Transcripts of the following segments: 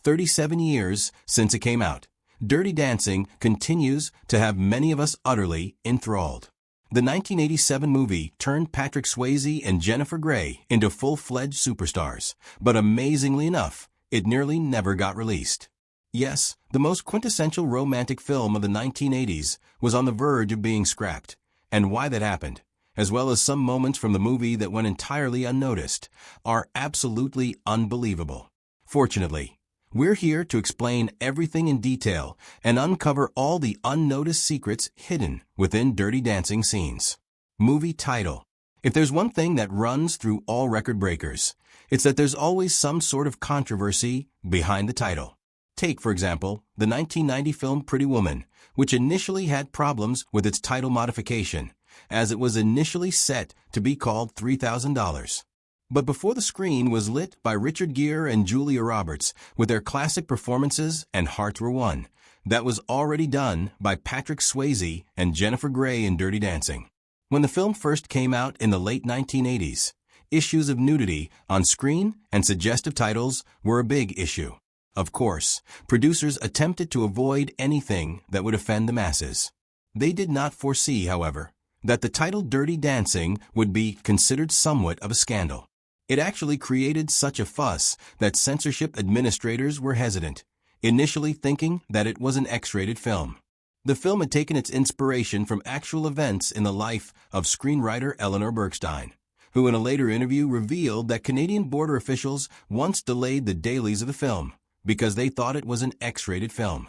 37 years since it came out, Dirty Dancing continues to have many of us utterly enthralled. The 1987 movie turned Patrick Swayze and Jennifer Grey into full-fledged superstars, but amazingly enough, it nearly never got released. Yes, the most quintessential romantic film of the 1980s was on the verge of being scrapped, and why that happened, as well as some moments from the movie that went entirely unnoticed, are absolutely unbelievable. Fortunately, we're here to explain everything in detail and uncover all the unnoticed secrets hidden within Dirty Dancing scenes. Movie title. If there's one thing that runs through all record breakers, it's that there's always some sort of controversy behind the title. Take, for example, the 1990 film Pretty Woman, which initially had problems with its title modification, as it was initially set to be called $3,000. But before the screen was lit by Richard Gere and Julia Roberts with their classic performances and Hearts Were Won, that was already done by Patrick Swayze and Jennifer Grey in Dirty Dancing. When the film first came out in the late 1980s, issues of nudity on screen and suggestive titles were a big issue. Of course, producers attempted to avoid anything that would offend the masses. They did not foresee, however, that the title Dirty Dancing would be considered somewhat of a scandal. It actually created such a fuss that censorship administrators were hesitant, initially thinking that it was an X-rated film. The film had taken its inspiration from actual events in the life of screenwriter Eleanor Bergstein, who in a later interview revealed that Canadian border officials once delayed the dailies of the film because they thought it was an X-rated film.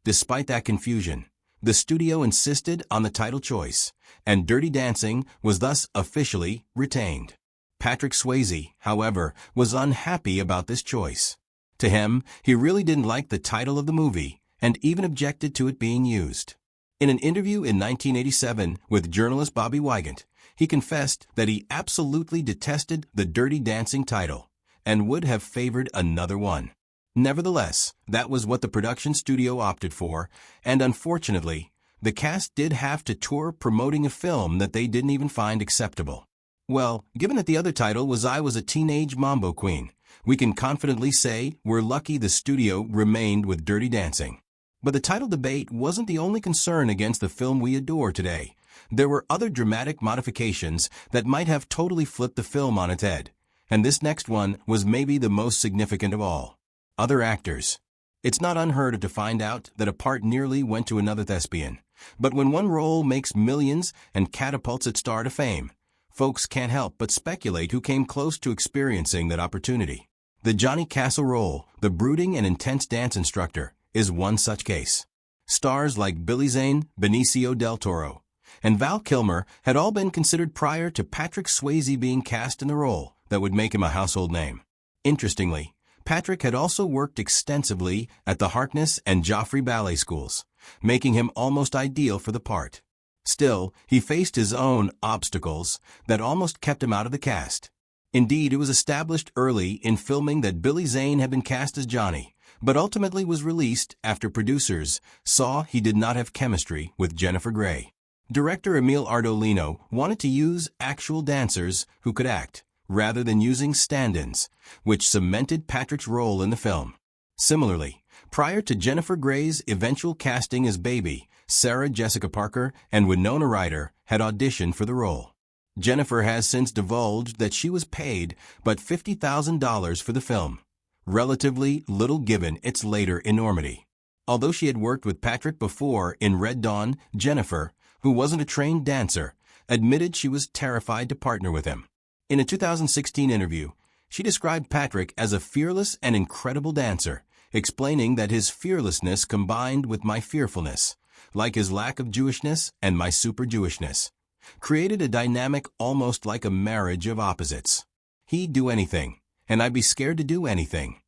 Despite that confusion, the studio insisted on the title choice, and Dirty Dancing was thus officially retained. Patrick Swayze, however, was unhappy about this choice. To him, he really didn't like the title of the movie and even objected to it being used. In an interview in 1987 with journalist Bobby Wygant, he confessed that he absolutely detested the Dirty Dancing title and would have favored another one. Nevertheless, that was what the production studio opted for, and unfortunately, the cast did have to tour promoting a film that they didn't even find acceptable. Well, given that the other title was I Was a Teenage Mambo Queen, we can confidently say we're lucky the studio remained with Dirty Dancing. But the title debate wasn't the only concern against the film we adore today. There were other dramatic modifications that might have totally flipped the film on its head, and this next one was maybe the most significant of all. Other actors. It's not unheard of to find out that a part nearly went to another thespian, but when one role makes millions and catapults its star to fame, folks can't help but speculate who came close to experiencing that opportunity. The Johnny Castle role, the brooding and intense dance instructor, is one such case. Stars like Billy Zane, Benicio del Toro, and Val Kilmer had all been considered prior to Patrick Swayze being cast in the role that would make him a household name. Interestingly, Patrick had also worked extensively at the Harkness and Joffrey ballet schools, making him almost ideal for the part. Still, he faced his own obstacles that almost kept him out of the cast. Indeed, it was established early in filming that Billy Zane had been cast as Johnny, but ultimately was released after producers saw he did not have chemistry with Jennifer Grey. Director Emil Ardolino wanted to use actual dancers who could act, rather than using stand-ins, which cemented Patrick's role in the film. Similarly, prior to Jennifer Grey's eventual casting as Baby, Sarah Jessica Parker and Winona Ryder had auditioned for the role. Jennifer has since divulged that she was paid but $50,000 for the film, relatively little given its later enormity. Although she had worked with Patrick before in Red Dawn, Jennifer, who wasn't a trained dancer, admitted she was terrified to partner with him. In a 2016 interview, she described Patrick as a fearless and incredible dancer, explaining that his fearlessness combined with my fearfulness, like his lack of Jewishness and my super Jewishness, created a dynamic almost like a marriage of opposites. He'd do anything, and I'd be scared to do anything.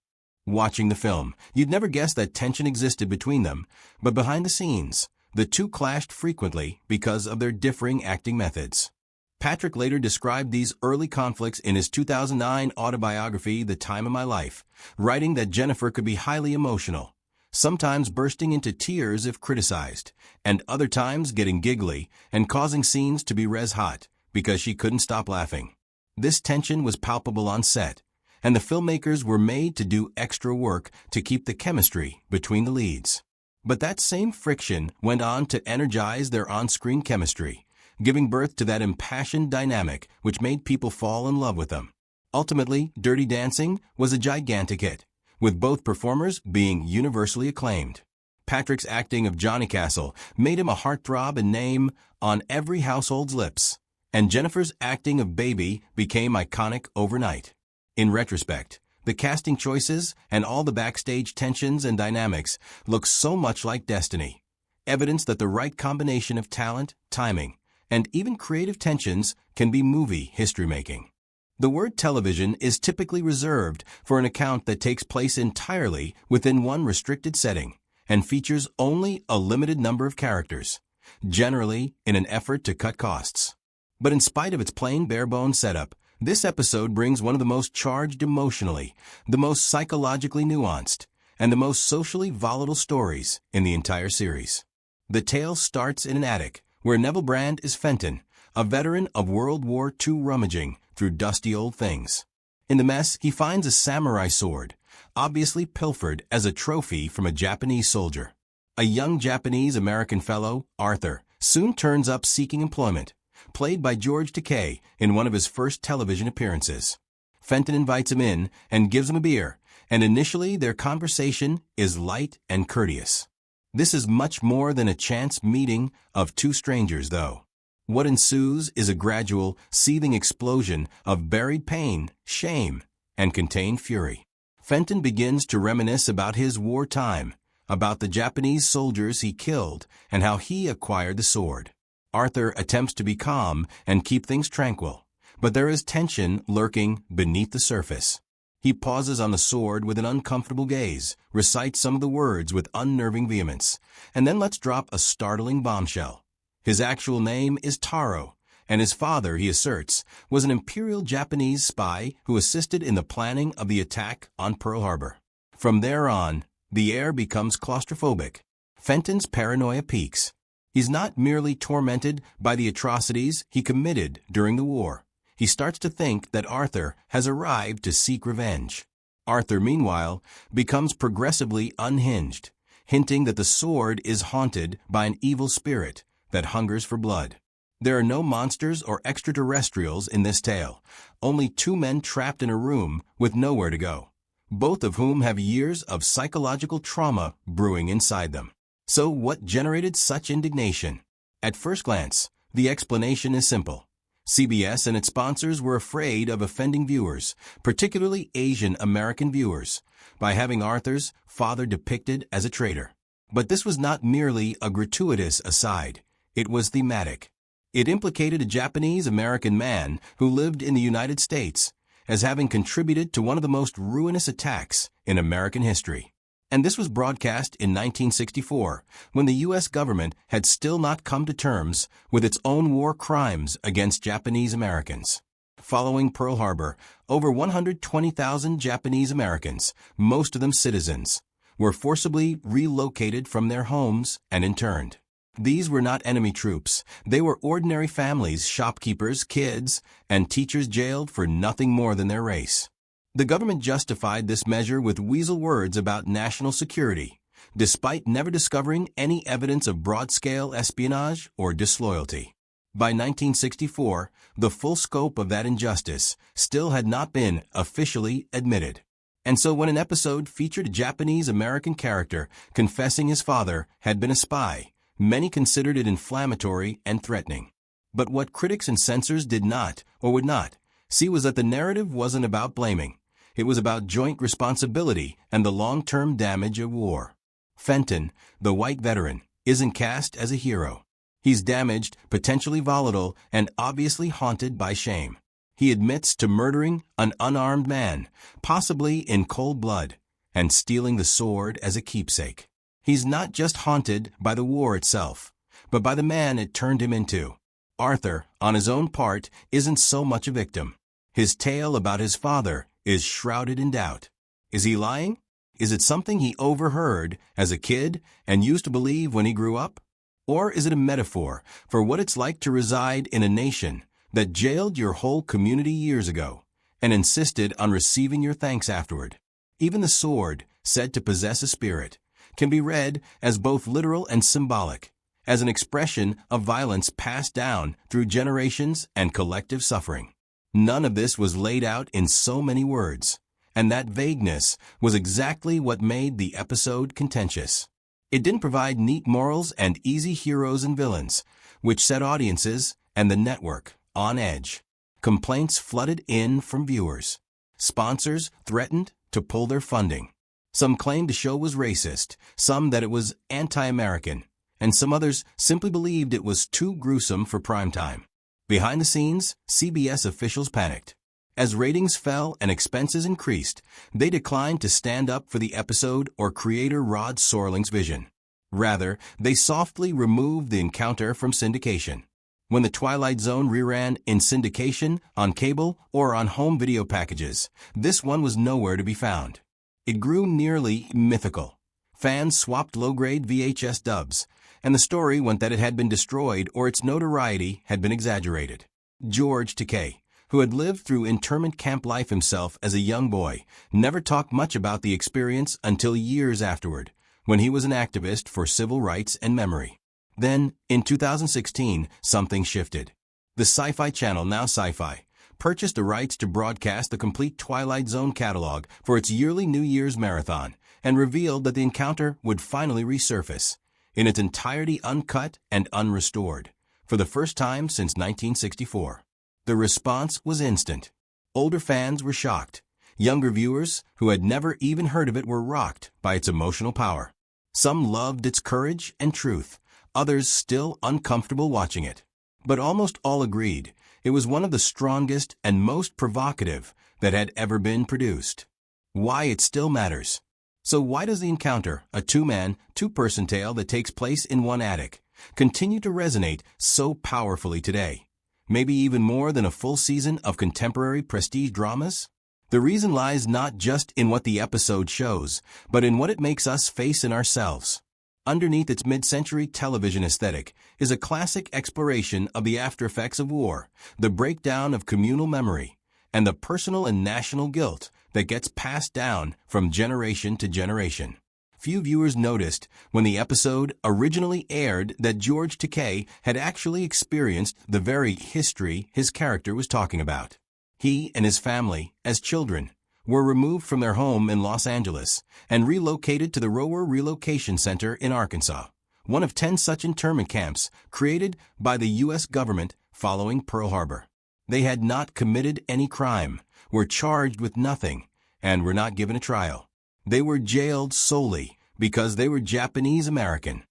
Watching the film, you'd never guess that tension existed between them, but behind the scenes, the two clashed frequently because of their differing acting methods. Patrick later described these early conflicts in his 2009 autobiography, The Time of My Life, writing that Jennifer could be highly emotional, sometimes bursting into tears if criticized, and other times getting giggly and causing scenes to be res hot because she couldn't stop laughing. This tension was palpable on set, and the filmmakers were made to do extra work to keep the chemistry between the leads. But that same friction went on to energize their on-screen chemistry, giving birth to that impassioned dynamic which made people fall in love with them. Ultimately, Dirty Dancing was a gigantic hit, with both performers being universally acclaimed. Patrick's acting of Johnny Castle made him a heartthrob and name on every household's lips, and Jennifer's acting of Baby became iconic overnight. In retrospect, the casting choices and all the backstage tensions and dynamics look so much like destiny, evidence that the right combination of talent, timing, and even creative tensions can be movie history-making. The word television is typically reserved for an account that takes place entirely within one restricted setting and features only a limited number of characters, generally in an effort to cut costs. But in spite of its plain bare-bones setup, this episode brings one of the most charged emotionally, the most psychologically nuanced, and the most socially volatile stories in the entire series. The tale starts in an attic where Neville Brand is Fenton, a veteran of World War II rummaging through dusty old things. In the mess, he finds a samurai sword, obviously pilfered as a trophy from a Japanese soldier. A young Japanese-American fellow, Arthur, soon turns up seeking employment, played by George Takei in one of his first television appearances. Fenton invites him in and gives him a beer, and initially their conversation is light and courteous. This is much more than a chance meeting of two strangers, though. What ensues is a gradual, seething explosion of buried pain, shame, and contained fury. Fenton begins to reminisce about his wartime, about the Japanese soldiers he killed, and how he acquired the sword. Arthur attempts to be calm and keep things tranquil, but there is tension lurking beneath the surface. He pauses on the sword with an uncomfortable gaze, recites some of the words with unnerving vehemence, and then lets drop a startling bombshell. His actual name is Taro, and his father, he asserts, was an Imperial Japanese spy who assisted in the planning of the attack on Pearl Harbor. From there on, the air becomes claustrophobic. Fenton's paranoia peaks. He's not merely tormented by the atrocities he committed during the war. He starts to think that Arthur has arrived to seek revenge. Arthur, meanwhile, becomes progressively unhinged, hinting that the sword is haunted by an evil spirit that hungers for blood. There are no monsters or extraterrestrials in this tale, only two men trapped in a room with nowhere to go, both of whom have years of psychological trauma brewing inside them. So what generated such indignation? At first glance, the explanation is simple. CBS and its sponsors were afraid of offending viewers, particularly Asian American viewers, by having Arthur's father depicted as a traitor. But this was not merely a gratuitous aside. It was thematic. It implicated a Japanese-American man who lived in the United States as having contributed to one of the most ruinous attacks in American history. And this was broadcast in 1964, when the U.S. government had still not come to terms with its own war crimes against Japanese Americans. Following Pearl Harbor, over 120,000 Japanese Americans, most of them citizens, were forcibly relocated from their homes and interned. These were not enemy troops. They were ordinary families, shopkeepers, kids, and teachers jailed for nothing more than their race. The government justified this measure with weasel words about national security, despite never discovering any evidence of broad-scale espionage or disloyalty. By 1964, the full scope of that injustice still had not been officially admitted. And so when an episode featured a Japanese-American character confessing his father had been a spy, many considered it inflammatory and threatening. But what critics and censors did not, or would not, see was that the narrative wasn't about blaming. It was about joint responsibility and the long-term damage of war. Fenton, the white veteran, isn't cast as a hero. He's damaged, potentially volatile, and obviously haunted by shame. He admits to murdering an unarmed man, possibly in cold blood, and stealing the sword as a keepsake. He's not just haunted by the war itself, but by the man it turned him into. Arthur, on his own part, isn't so much a victim. His tale about his father is shrouded in doubt. Is he lying? Is it something he overheard as a kid and used to believe when he grew up? Or is it a metaphor for what it's like to reside in a nation that jailed your whole community years ago and insisted on receiving your thanks afterward. Even the sword, said to possess a spirit, can be read as both literal and symbolic, as an expression of violence passed down through generations and collective suffering. None of this was laid out in so many words, and that vagueness was exactly what made the episode contentious. It didn't provide neat morals and easy heroes and villains, which set audiences and the network on edge. Complaints flooded in from viewers. Sponsors threatened to pull their funding. Some claimed the show was racist, some that it was anti-American, and some others simply believed it was too gruesome for primetime. Behind the scenes, CBS officials panicked. As ratings fell and expenses increased, they declined to stand up for the episode or creator Rod Serling's vision. Rather, they softly removed the encounter from syndication. When The Twilight Zone reran in syndication, on cable, or on home video packages, this one was nowhere to be found. It grew nearly mythical. Fans swapped low-grade VHS dubs, and the story went that it had been destroyed or its notoriety had been exaggerated. George Takei, who had lived through internment camp life himself as a young boy, never talked much about the experience until years afterward, when he was an activist for civil rights and memory. Then, in 2016, something shifted. The Sci-Fi Channel, now Sci-Fi, purchased the rights to broadcast the complete Twilight Zone catalog for its yearly New Year's marathon and revealed that the encounter would finally resurface, in its entirety uncut and unrestored, for the first time since 1964. The response was instant. Older fans were shocked. Younger viewers, who had never even heard of it, were rocked by its emotional power. Some loved its courage and truth, others still uncomfortable watching it. But almost all agreed it was one of the strongest and most provocative that had ever been produced. Why it still matters. So why does The Encounter, a two-man, two-person tale that takes place in one attic, continue to resonate so powerfully today? Maybe even more than a full season of contemporary prestige dramas? The reason lies not just in what the episode shows, but in what it makes us face in ourselves. Underneath its mid-century television aesthetic is a classic exploration of the aftereffects of war, the breakdown of communal memory, and the personal and national guilt that gets passed down from generation to generation. Few viewers noticed when the episode originally aired that George Takei had actually experienced the very history his character was talking about. He and his family, as children, were removed from their home in Los Angeles and relocated to the Rower Relocation Center in Arkansas, one of 10 such internment camps created by the U.S. government following Pearl Harbor. They had not committed any crime, were charged with nothing, and were not given a trial. They were jailed solely because they were Japanese American.